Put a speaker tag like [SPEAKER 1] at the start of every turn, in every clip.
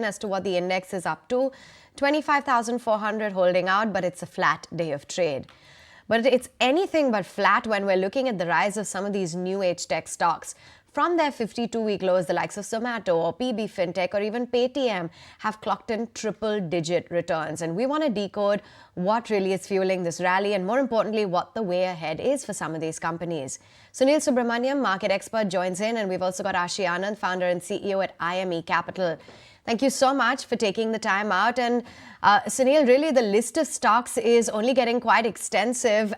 [SPEAKER 1] as to what the index is up to. 25,400 holding out, but it's a flat day of trade. But it's anything but flat when we're looking at the rise of some of these new age tech stocks. From their 52-week lows, the likes of Zomato or PB Fintech or even Paytm have clocked in triple-digit returns. And we want to decode what really is fueling this rally and, more importantly, what the way ahead is for some of these companies. Sunil Subramaniam, market expert, joins in, and we've also got Ashi Anand, founder and CEO at IME Capital. Thank you so much for taking the time out. And Sunil, really the list of stocks is only getting quite extensive.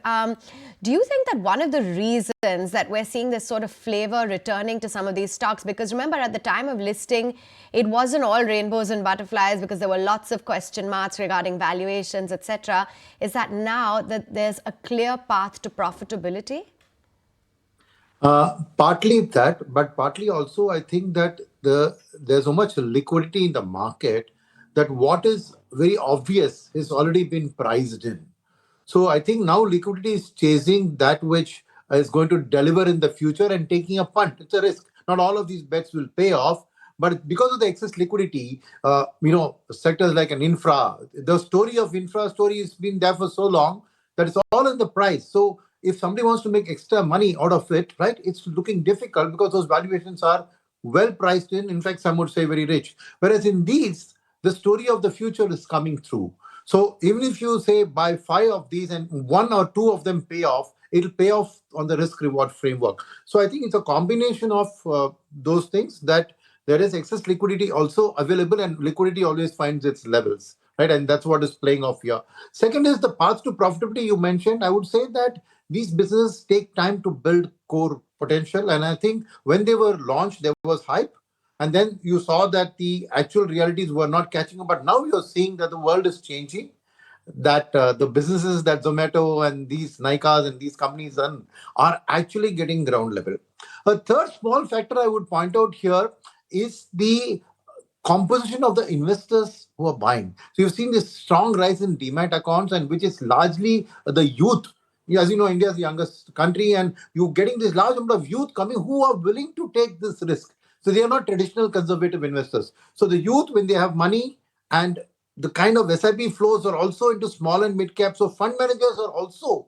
[SPEAKER 1] Do you think that one of the reasons that we're seeing this sort of flavor returning to some of these stocks, because remember at the time of listing, it wasn't all rainbows and butterflies because there were lots of question marks regarding valuations, etc., is that now that there's a clear path to profitability?
[SPEAKER 2] Partly that, but partly also I think that there's so much liquidity in the market that what is very obvious has already been priced in. So I think now liquidity is chasing that which is going to deliver in the future and taking a punt. It's a risk. Not all of these bets will pay off, but because of the excess liquidity, sectors like an infra, the story of infra story has been there for so long that it's all in the price. So if somebody wants to make extra money out of it, right, it's looking difficult because those valuations are well priced in. In fact, some would say very rich. Whereas in these, the story of the future is coming through. So even if you say buy 5 of these and 1 or 2 of them pay off, it'll pay off on the risk reward framework. So I think it's a combination of those things that there is excess liquidity also available, and liquidity always finds its levels, right? And that's what is playing off here. Second is the path to profitability you mentioned. I would say that these businesses take time to build core potential. And I think when they were launched, there was hype. And then you saw that the actual realities were not catching up. But now you're seeing that the world is changing, that the businesses that Zomato and these Nykas and these companies are actually getting ground level. A third small factor I would point out here is the composition of the investors who are buying. So you've seen this strong rise in demat accounts, and which is largely the youth. As you know, India is the youngest country, and you're getting this large number of youth coming who are willing to take this risk. So they are not traditional conservative investors. So the youth, when they have money, and the kind of SIP flows are also into small and mid cap. So fund managers are also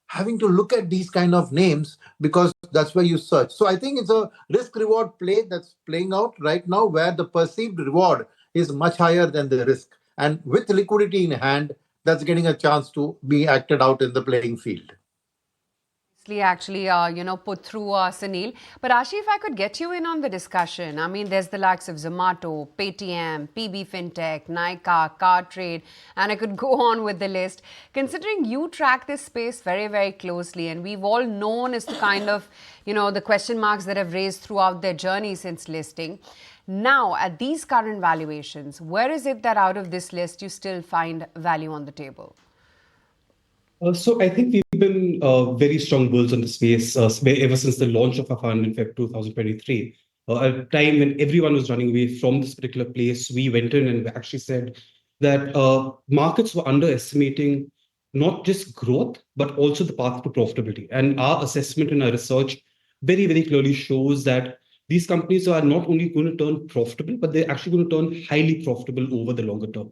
[SPEAKER 2] having to look at these kind of names because that's where you search. So I think it's a risk reward play that's playing out right now, where the perceived reward is much higher than the risk. And with liquidity in hand, that's getting a chance to be acted out in the playing field.
[SPEAKER 3] Actually, put through Sunil. But Ashi, if I could get you in on the discussion. I mean, there's the likes of Zomato, Paytm, PB Fintech, Nykaa, Cartrade, and I could go on with the list. Considering you track this space very, very closely, and we've all known as to kind of, the question marks that have raised throughout their journey since listing. Now, at these current valuations, where is it that out of this list you still find value on the table?
[SPEAKER 4] So I think we've been very strong bulls on the space ever since the launch of our fund in Feb 2023. At a time when everyone was running away from this particular place, we went in and actually said that markets were underestimating not just growth, but also the path to profitability. And our assessment and our research very, very clearly shows that these companies are not only going to turn profitable, but they're actually going to turn highly profitable over the longer term.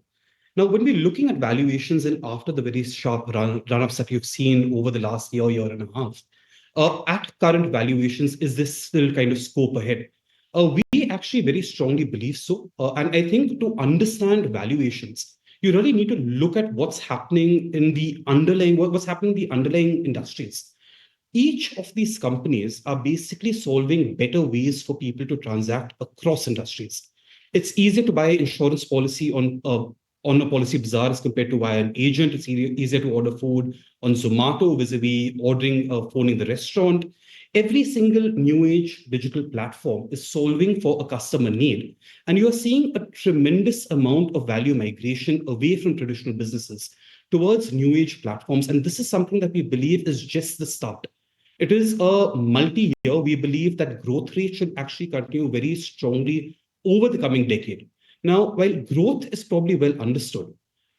[SPEAKER 4] Now, when we're looking at valuations and after the very sharp run-ups that you've seen over the last year and a half, at current valuations, is this still kind of scope ahead? We actually very strongly believe so. And I think to understand valuations, you really need to look at what's happening in the underlying, what's happening in the underlying industries. Each of these companies are basically solving better ways for people to transact across industries. It's easier to buy insurance policy on a Policy Bazaar as compared to via an agent. It's easier to order food on Zomato vis-a-vis ordering phone in the restaurant. Every single new age digital platform is solving for a customer need. And you're seeing a tremendous amount of value migration away from traditional businesses towards new age platforms. And this is something that we believe is just the start. It is a multi-year. We believe that growth rate should actually continue very strongly over the coming decade. Now, while growth is probably well understood,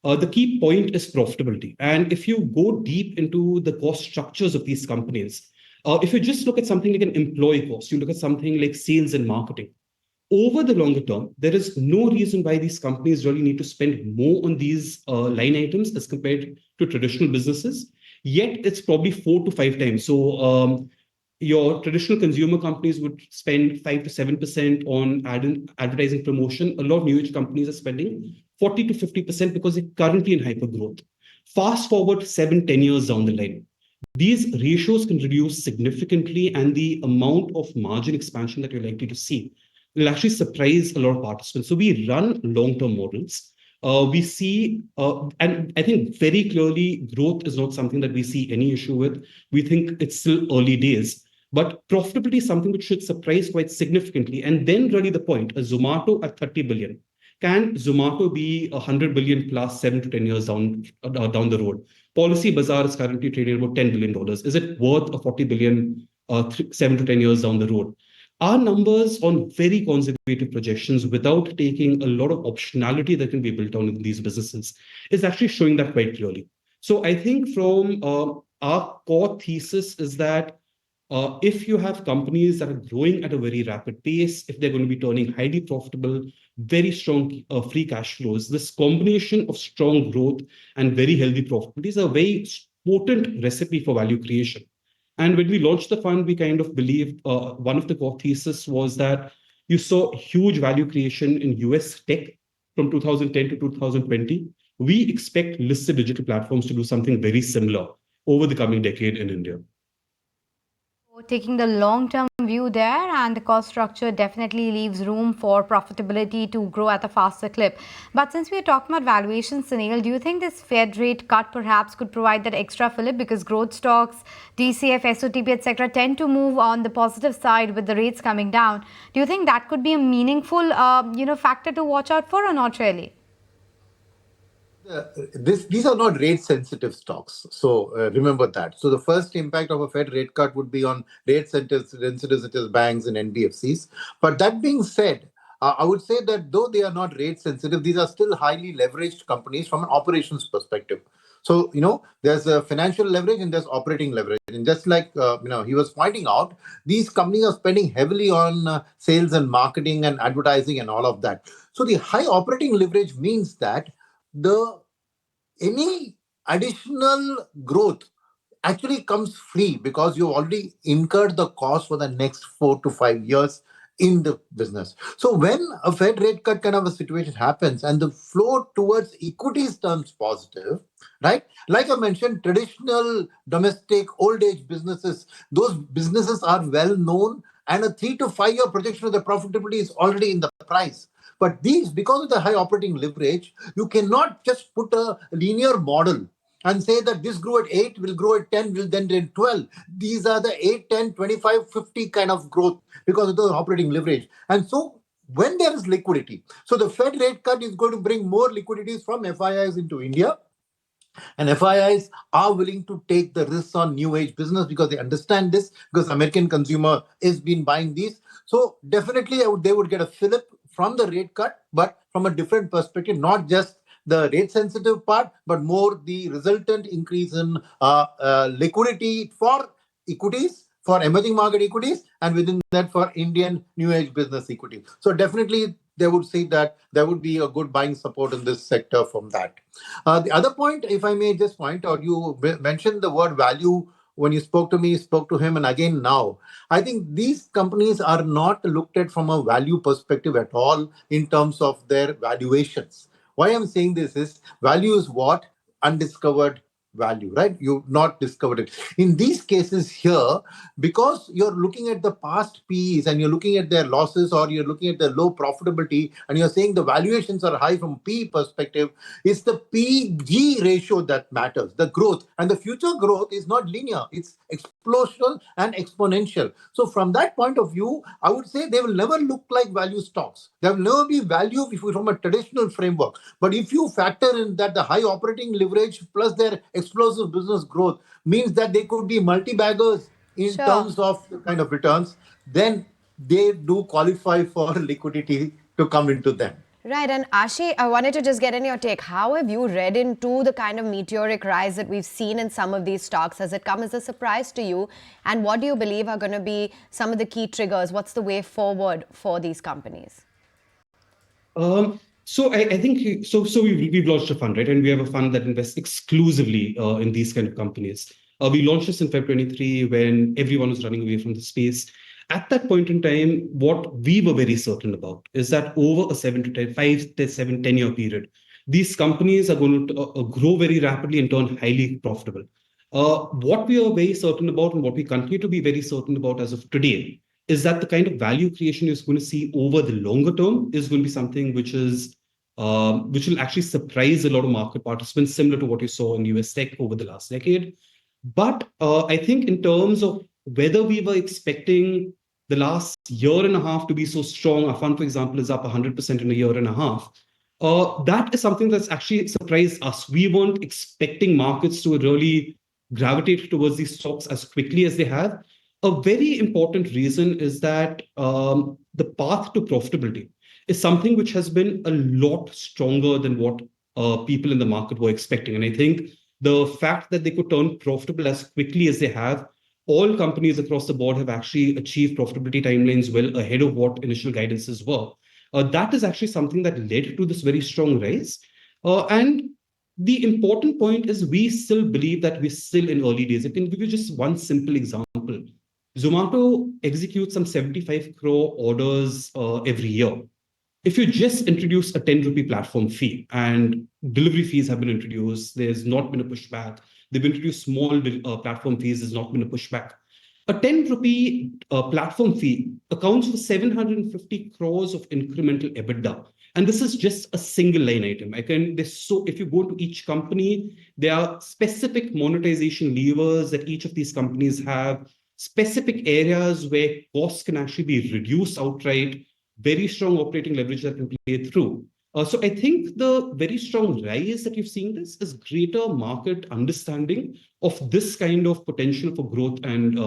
[SPEAKER 4] the key point is profitability. And if you go deep into the cost structures of these companies, if you just look at something like an employee cost, you look at something like sales and marketing, over the longer term, there is no reason why these companies really need to spend more on these line items as compared to traditional businesses. Yet it's probably 4 to 5 times. So your traditional consumer companies would spend 5 to 7% on advertising promotion. A lot of new age companies are spending 40 to 50% because they're currently in hyper growth. Fast forward 7, 10 years down the line, these ratios can reduce significantly, and the amount of margin expansion that you're likely to see will actually surprise a lot of participants. So we run long-term models. We see, and I think very clearly, growth is not something that we see any issue with. We think it's still early days, but profitability is something which should surprise quite significantly. And then really the point, a Zomato at 30 billion. Can Zomato be 100 billion plus 7 to 10 years down the road? Policybazaar is currently trading about $10 billion. Is it worth a 40 billion 7 to 10 years down the road? Our numbers on very conservative projections without taking a lot of optionality that can be built on in these businesses is actually showing that quite clearly. So I think from our core thesis is that if you have companies that are growing at a very rapid pace, if they're going to be turning highly profitable, very strong free cash flows, this combination of strong growth and very healthy profitability is a very potent recipe for value creation. And when we launched the fund, we kind of believed one of the core thesis was that you saw huge value creation in US tech from 2010 to 2020. We expect listed digital platforms to do something very similar over the coming decade in India.
[SPEAKER 5] Taking the long-term view there, and the cost structure definitely leaves room for profitability to grow at a faster clip. But since we are talking about valuation, Sunil, do you think this Fed rate cut perhaps could provide that extra fillip, because growth stocks, DCF, SOTP, etc. tend to move on the positive side with the rates coming down? Do you think that could be a meaningful factor to watch out for, or not really?
[SPEAKER 2] These are not rate sensitive stocks. So remember that. So the first impact of a Fed rate cut would be on rate sensitive such as banks and NBFCs. But that being said, I would say that though they are not rate sensitive, these are still highly leveraged companies from an operations perspective. So, there's a financial leverage and there's operating leverage. And just like, he was pointing out, these companies are spending heavily on sales and marketing and advertising and all of that. So the high operating leverage means that any additional growth actually comes free because you already incurred the cost for the next 4 to 5 years in the business. So when a Fed rate cut kind of a situation happens and the flow towards equities turns positive, right? Like I mentioned, traditional domestic old age businesses, those businesses are well known, and a 3 to 5 year projection of the profitability is already in the price. But these, because of the high operating leverage, you cannot just put a linear model and say that this grew at 8, will grow at 10, will then at 12. These are the 8, 10, 25, 50 kind of growth because of the operating leverage. And so when there is liquidity, so the Fed rate cut is going to bring more liquidities from FIIs into India. And FIIs are willing to take the risks on new age business because they understand this, because American consumer has been buying these. So definitely they would get a fillip from the rate cut, but from a different perspective, not just the rate sensitive part, but more the resultant increase in liquidity for equities, for emerging market equities, and within that for Indian new age business equity. So definitely they would say that there would be a good buying support in this sector from that. The other point, if I may just point out, you mentioned the word value when you spoke to me, spoke to him, and again now. I think these companies are not looked at from a value perspective at all in terms of their valuations. Why I'm saying this is value is what? Undiscovered value, right? You've not discovered it. In these cases here, because you're looking at the past P's and you're looking at their losses, or you're looking at the low profitability, and you're saying the valuations are high from P perspective, it's the PG ratio that matters, the growth. And the future growth is not linear, it's explosional and exponential. So from that point of view, I would say they will never look like value stocks. There will never be value from a traditional framework. But if you factor in that the high operating leverage plus their explosive business growth means that they could be multi-baggers in terms of the kind of returns, then they do qualify for liquidity to come into them.
[SPEAKER 1] Right, and Ashi, I wanted to just get in your take. How have you read into the kind of meteoric rise that we've seen in some of these stocks? Has it come as a surprise to you? And what do you believe are going to be some of the key triggers? What's the way forward for these companies?
[SPEAKER 4] I think we've launched a fund, right? And we have a fund that invests exclusively in these kind of companies. We launched this in February 23 when everyone was running away from the space. At that point in time, what we were very certain about is that over a 7 to 10, 5 to 7, 10-year period, these companies are going to grow very rapidly and turn highly profitable. What we are very certain about and what we continue to be very certain about as of today is that the kind of value creation you're going to see over the longer term is going to be something which will actually surprise a lot of market participants, similar to what you saw in US tech over the last decade. But I think in terms of whether we were expecting the last year and a half to be so strong, our fund, for example, is up 100% in a year and a half. That is something that's actually surprised us. We weren't expecting markets to really gravitate towards these stocks as quickly as they have. A very important reason is that the path to profitability is something which has been a lot stronger than what people in the market were expecting. And I think the fact that they could turn profitable as quickly as they have, all companies across the board have actually achieved profitability timelines well ahead of what initial guidances were. That is actually something that led to this very strong rise. And the important point is we still believe that we're still in early days. I can give you just one simple example. Zomato executes some 75 crore orders every year. If you just introduce a 10 rupee platform fee and delivery fees have been introduced, there's not been a pushback. They've introduced small platform fees, there's not been a pushback. A 10 rupee platform fee accounts for 750 crores of incremental EBITDA. And this is just a single line item. If you go to each company, there are specific monetization levers that each of these companies have, specific areas where costs can actually be reduced outright, very strong operating leverage that can play through. So I think the very strong rise that you've seen this is greater market understanding of this kind of potential for growth and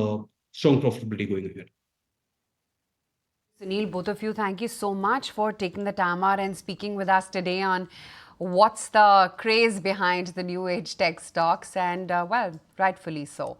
[SPEAKER 4] strong profitability going ahead.
[SPEAKER 3] Sunil, both of you, thank you so much for taking the time out and speaking with us today on what's the craze behind the new age tech stocks, and well, rightfully so.